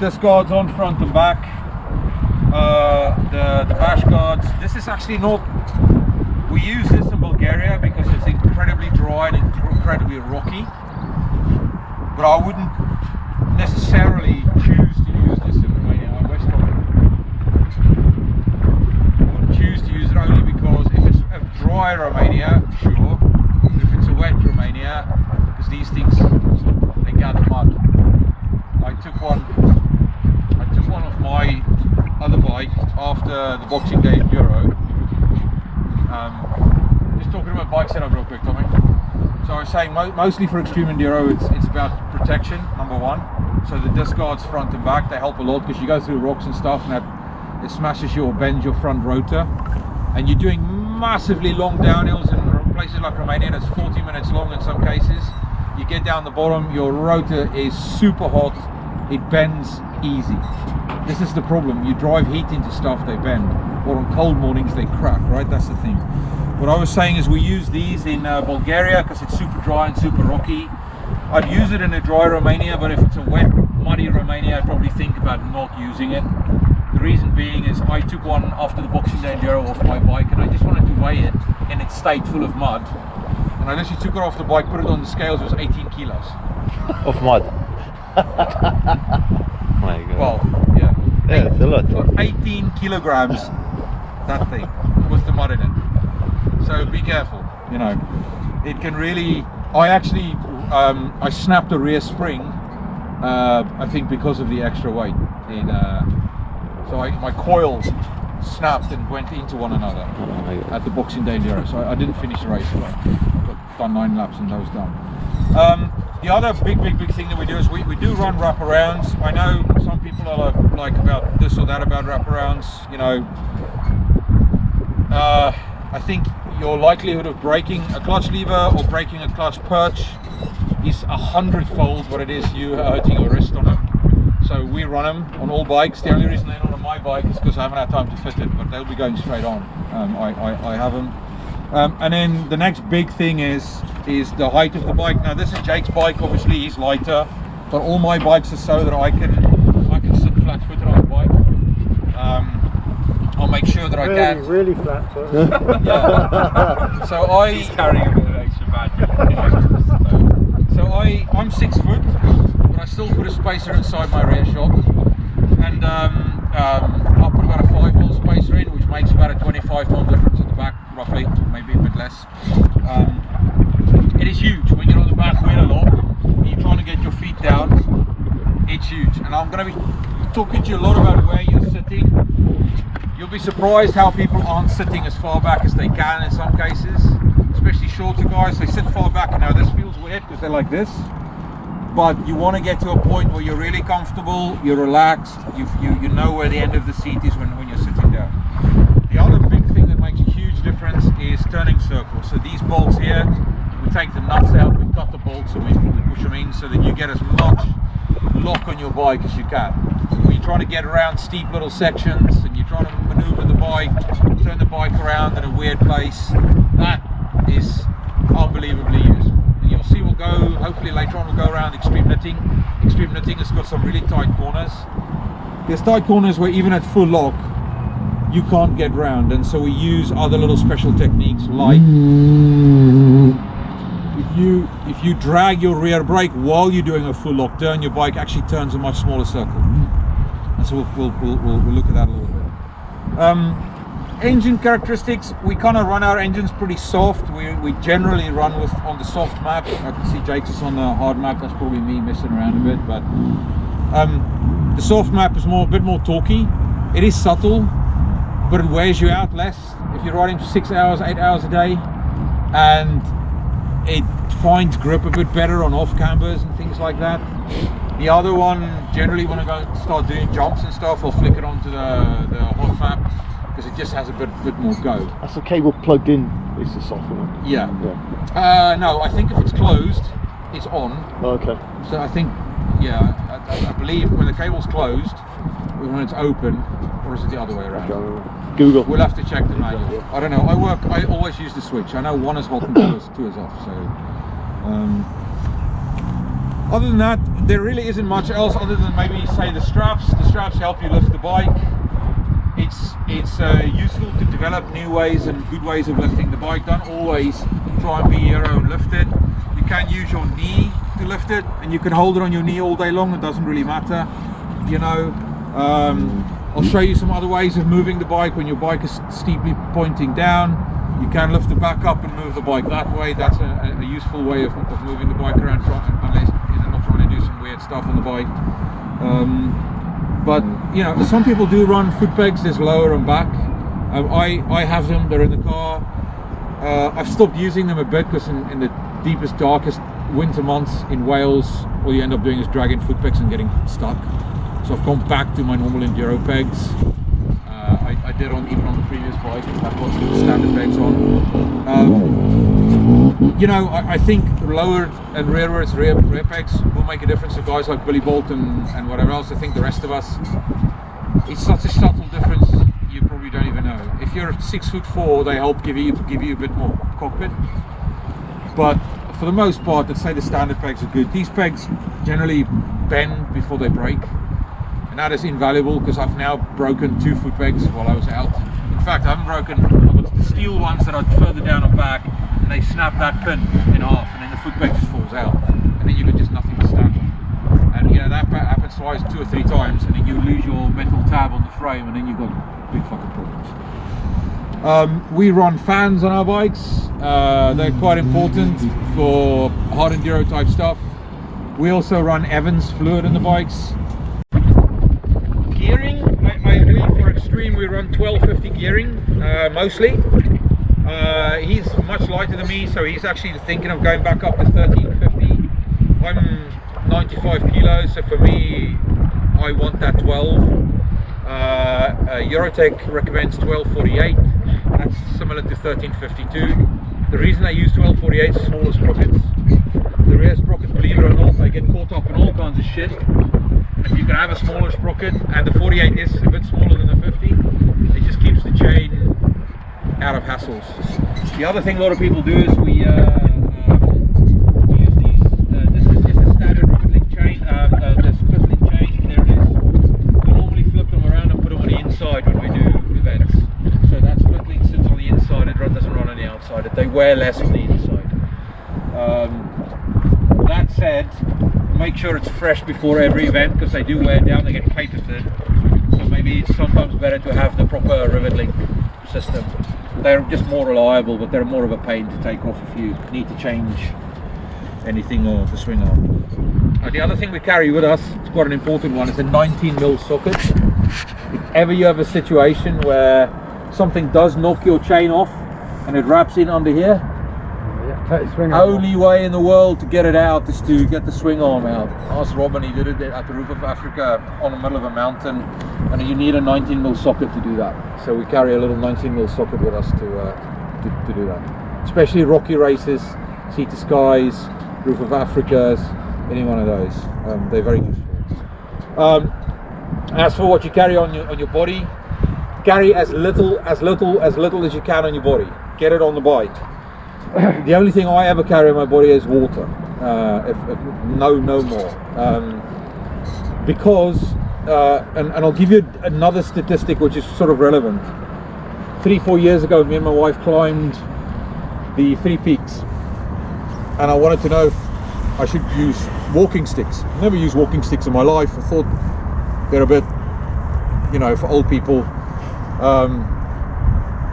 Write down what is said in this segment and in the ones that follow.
disc guards on front and back. The bash guards. This is actually not. We use this in Bulgaria because it's incredibly dry and incredibly rocky. But I wouldn't necessarily choose to use this in Romania. I wouldn't choose to use it only because if it's a dry Romania, sure. But if it's a wet Romania, because these things, they gather mud. I took one off my other bike after the Boxing Day Enduro. Just talking about bike setup real quick, Tommy. So I was saying mostly for extreme enduro, it's about protection, number one. So the disc guards front and back, they help a lot because you go through rocks and stuff and it smashes you or bends your front rotor. And you're doing massively long downhills in places like Romania that's 40 minutes long in some cases. You get down the bottom, your rotor is super hot, it bends easy. This is the problem, you drive heat into stuff, they bend. Or on cold mornings they crack, right? That's the thing. What I was saying is we use these in Bulgaria because it's super dry and super rocky. I'd use it in a dry Romania, but if it's a wet, muddy Romania, I'd probably think about not using it. The reason being is I took one after the Boxing Day Enduro off my bike and I just wanted to weigh it in its state full of mud. And I literally took it off the bike, put it on the scales, it was 18 kilos. Of mud? My God. Well, yeah. Yeah, it's a lot. 18 kilograms, that thing, with the mud in it. So be careful, you know. It can really, I snapped a rear spring, I think because of the extra weight. My coils snapped and went into one another at the Boxing Day Enduro. So I didn't finish the race, but got done 9 laps and that was done. The other big thing that we do is we do run wraparounds. I know some people are like about this or that about wraparounds, you know. I think your likelihood of breaking a clutch lever or breaking a clutch perch is 100-fold what it is you hurting your wrist on them. So we run them on all bikes. The only reason they're not on my bike is because I haven't had time to fit it, but they'll be going straight on. I have them. And then the next big thing is the height of the bike. Now this is Jake's bike, obviously he's lighter, but all my bikes are so that I can sit flat-footed on the bike. I'll make sure that I can. Really flat-footed. Yeah. So he's carrying a bit of extra baggage. So I'm 6 foot, but I still put a spacer inside my rear shock, and I'll put about a 5mm spacer in, which makes about a 25mm difference at the back, roughly, maybe a bit less. It is huge when you're on the back wheel a lot, and you're trying to get your feet down. It's huge, and I'm going to be talking to you a lot about where you're sitting. You'll be surprised how people aren't sitting as far back as they can in some cases, especially shorter guys. They sit far back, and now this feels weird because they're like this. But you want to get to a point where you're really comfortable, you're relaxed, you know where the end of the seat is when you're sitting down. The other big thing that makes a huge difference is turning circles. So these bolts here, we take the nuts out, we cut the bolts and we push them in so that you get as much lock on your bike as you can. When you're trying to get around steep little sections and you're trying to maneuver the bike, turn the bike around in a weird place, that is unbelievably useful. And you'll see we'll go, hopefully later on we'll go around extreme knitting. Extreme knitting has got some really tight corners. There's tight corners where even at full lock you can't get round, and so we use other little special techniques like if you drag your rear brake while you're doing a full lock turn, your bike actually turns a much smaller circle. And so we'll look at that a little bit. Engine characteristics, we kind of run our engines pretty soft. We generally run on the soft map. I can see Jake's is on the hard map. That's probably me messing around a bit, but the soft map is a bit more torquey. It is subtle, but it wears you out less if you're riding for 6 hours, 8 hours a day, and it finds grip a bit better on off cambers and things like that. The other one, generally when I go start doing jumps and stuff, I'll flick it onto the hot map because it just has a bit more go. That's the cable plugged in, it's the soft one. Yeah. No, I think if it's closed, it's on. Oh, okay. So I think, yeah, I believe when the cable's closed, when it's open, or is it the other way around? Google. We'll have to check the manual. Yeah. I don't know. I always use the switch. I know one is hot and two is off. So Other than that, there really isn't much else other than maybe say the straps. The straps help you lift the bike. It's useful to develop new ways and good ways of lifting the bike. Don't always try and be hero and lift it. You can use your knee to lift it, and you can hold it on your knee all day long. It doesn't really matter, you know. I'll show you some other ways of moving the bike when your bike is steeply pointing down. You can lift the back up and move the bike that way. That's a useful way of moving the bike around, unless you're not trying to do some weird stuff on the bike. But you know, some people do run foot pegs. There's lower and back. I have them. They're in the car. I've stopped using them a bit because in the deepest, darkest winter months in Wales, all you end up doing is dragging foot pegs and getting stuck. So I've gone back to my normal enduro pegs. I did even on the previous bike. I've got the standard pegs on. You know, I think lowered and rearwards rear pegs will make a difference to guys like Billy Bolt and whatever else. I think the rest of us, it's such a subtle difference you probably don't even know. If you're 6'4", they help give you a bit more cockpit. But for the most part, let's say the standard pegs are good. These pegs generally bend before they break. And that is invaluable because I've now broken 2 foot pegs while I was out. In fact, I haven't broken, I've got the steel ones that are further down and back, and they snap that pin in half, and then the foot peg just falls out, and then you've got just nothing to stand on. And you know, that happens twice, 2 or 3 times, and then you lose your metal tab on the frame, and then you've got big fucking problems. We run fans on our bikes. They're quite important for hard enduro type stuff. We also run Evans fluid in the bikes. Gearing, I believe for extreme we run 1250 gearing mostly. He's much lighter than me, so he's actually thinking of going back up to 1350. I'm 95 kilos, so for me I want that 12. Eurotech recommends 1248. That's similar to 1352. The reason I use 1248 is smaller sprockets. The rear sprocket, believe it or not, they get caught up in all kinds of shit. If you can have a smaller sprocket, and the 48 is a bit smaller than the 50, it just keeps the chain out of hassles. The other thing a lot of people do is we use these, this is just a standard rocket link chain, the split link chain, there it is. We normally flip them around and put them on the inside when we do events. So that split link sits on the inside, it doesn't run on the outside, they wear less on the inside. That said, make sure it's fresh before every event because they do wear down, they get paper thin. So maybe it's sometimes better to have the proper rivet link system. They're just more reliable, but they're more of a pain to take off if you need to change anything or the swing arm. The other thing we carry with us, it's quite an important one, is a 19mm socket. If ever you have a situation where something does knock your chain off and it wraps in under here, only way in the world to get it out is to get the swing arm out. Ask Robin, he did it at the roof of Africa on the middle of a mountain, and you need a 19mm socket to do that. So we carry a little 19mm socket with us to do that. Especially rocky races, Sea to Skies, Roof of Africas, any one of those. They're very useful. As for what you carry on your body, carry as little as you can on your body. Get it on the bike. The only thing I ever carry in my body is water, no more, because and I'll give you another statistic which is sort of relevant. 3-4 years ago, me and my wife climbed the 3 peaks, and I wanted to know if I should use walking sticks. Never used walking sticks in my life. I thought they're a bit, you know, for old people.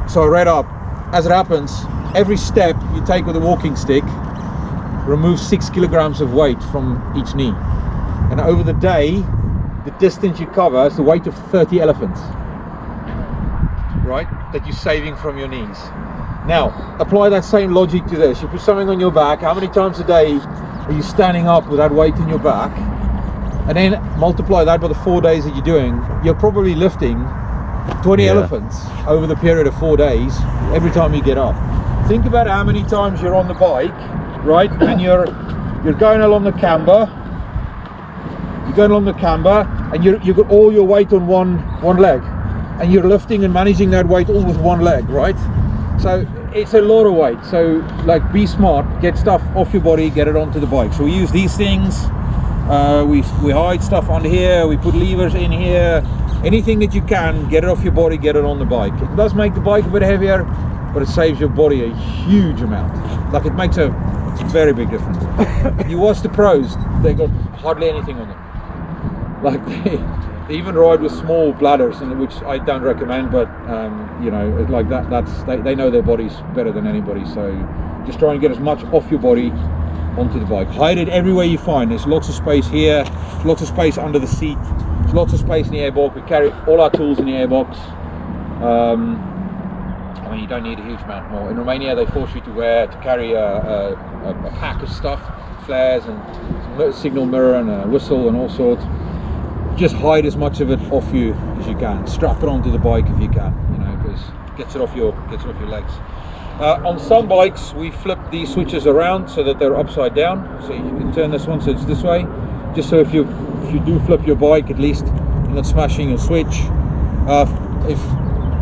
So I read up. As it happens, every step you take with a walking stick removes 6 kilograms of weight from each knee, and over the day the distance you cover is the weight of 30 elephants, right, that you're saving from your knees. Now apply that same logic to this. You put something on your back. How many times a day are you standing up with that weight in your back? And then multiply that by the 4 days that you're doing. You're probably lifting 20 elephants over the period of 4 days every time you get up. Think about how many times you're on the bike, right, and you're going along the camber. You're going along the camber, and you've got all your weight on one leg, and you're lifting and managing that weight all with one leg, right? So it's a lot of weight. So like, be smart, get stuff off your body, get it onto the bike. So we use these things. We hide stuff on here, we put levers in here, anything that you can, get it off your body, get it on the bike. It does make the bike a bit heavier, but it saves your body a huge amount. Like, it makes a very big difference. You watch the pros, they got hardly anything on them. Like, they even ride with small bladders, and which I don't recommend, but you know, like they know their bodies better than anybody. So just try and get as much off your body onto the bike. Hide it everywhere you find. There's lots of space here, there's lots of space under the seat, there's lots of space in the airbox. We carry all our tools in the airbox. I mean, you don't need a huge amount more. In Romania, they force you to carry a pack of stuff, flares and a signal mirror and a whistle and all sorts. Just hide as much of it off you as you can. Strap it onto the bike if you can, you know, because it gets it off your legs. On some bikes, we flip these switches around so that they're upside down. So you can turn this one so it's this way, just so if you do flip your bike, at least you're not smashing your switch. I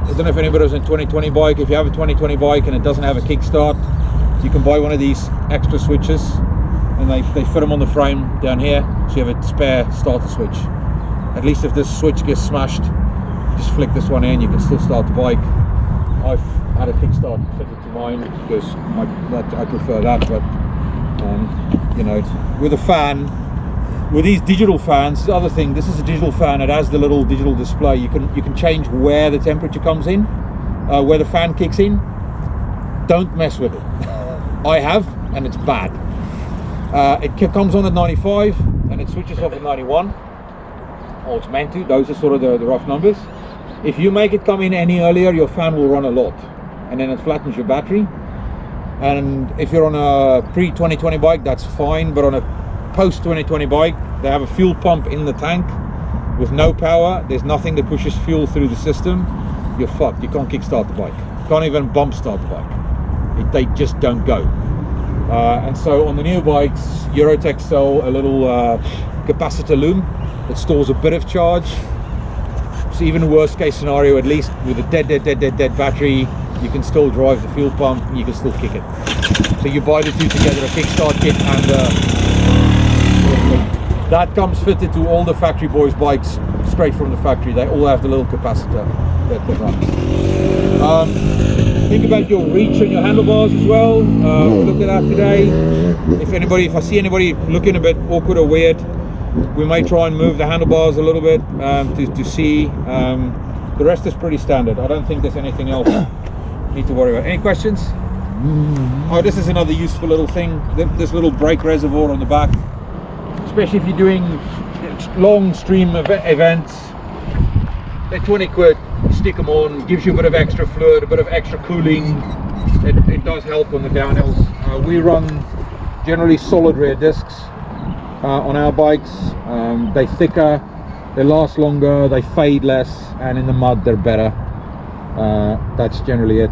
don't know if anybody's in a 2020 bike. If you have a 2020 bike and it doesn't have a kickstart, you can buy one of these extra switches, and they fit them on the frame down here, so you have a spare starter switch. At least if this switch gets smashed, just flick this one in, you can still start the bike. I've had a kickstart fitted to mine because I prefer that, but you know, with a fan, with these digital fans, the other thing, this is a digital fan. It has the little digital display. You can change where the temperature comes in, where the fan kicks in. Don't mess with it. I have, and it's bad. It comes on at 95 and it switches off at 91, or it's meant to. Those are sort of the rough numbers. If you make it come in any earlier, your fan will run a lot, and then it flattens your battery. And if you're on a pre-2020 bike, that's fine, but on a post-2020 bike, they have a fuel pump in the tank with no power. There's nothing that pushes fuel through the system. You're fucked. You can't kickstart the bike. You can't even bump start the bike. They just don't go. And so on the new bikes, Eurotech sell a little capacitor loom that stores a bit of charge. So even worst case scenario, at least with a dead battery, you can still drive the fuel pump and you can still kick it. So you buy the two together, a kickstart kit and that comes fitted to all the factory boys bikes straight from the factory. They all have the little capacitor that runs. Think about your reach and your handlebars as well. We'll look at that today. If I see anybody looking a bit awkward or weird, we may try and move the handlebars a little bit to see. The rest is pretty standard. I don't think there's anything else you need to worry about. Any questions? Oh, this is another useful little thing. This little brake reservoir on the back, especially if you're doing long stream events. They're 20 quid. Stick them on, gives you a bit of extra fluid, a bit of extra cooling. It does help on the downhills. We run generally solid rear discs on our bikes. They're thicker, they last longer, they fade less, and in the mud they're better. That's generally it.